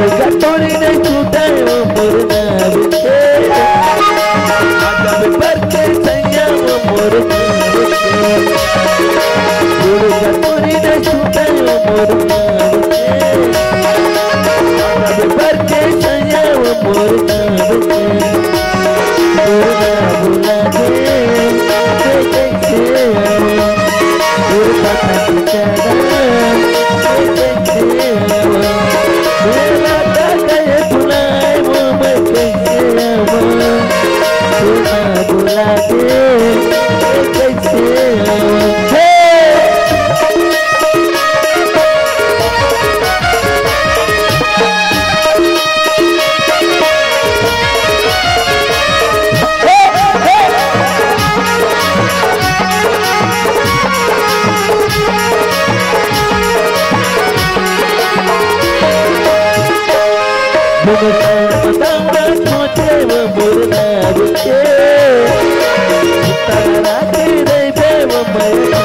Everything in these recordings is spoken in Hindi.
थोड़ी नहीं छूटे वो मुरना बिके आदम पर के सैया वो मुरना बिके थोड़ी नहीं छूटे वो मुरना बिके आदम पर के सैया वो मुरना बिके मुरना बुला दे कैसे मुरना कैसे सोचे वो मुरना बिके तारा के दे वो मरना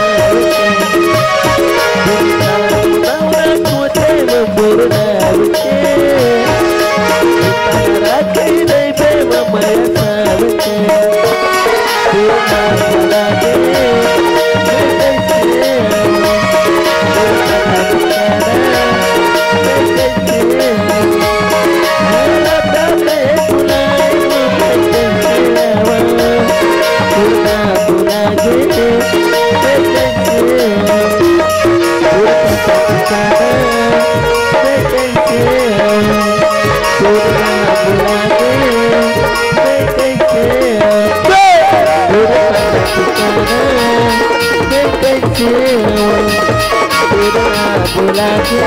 सोचे वो मुरना बिके तारा के दे वो मरना बिके बुला दे बुला के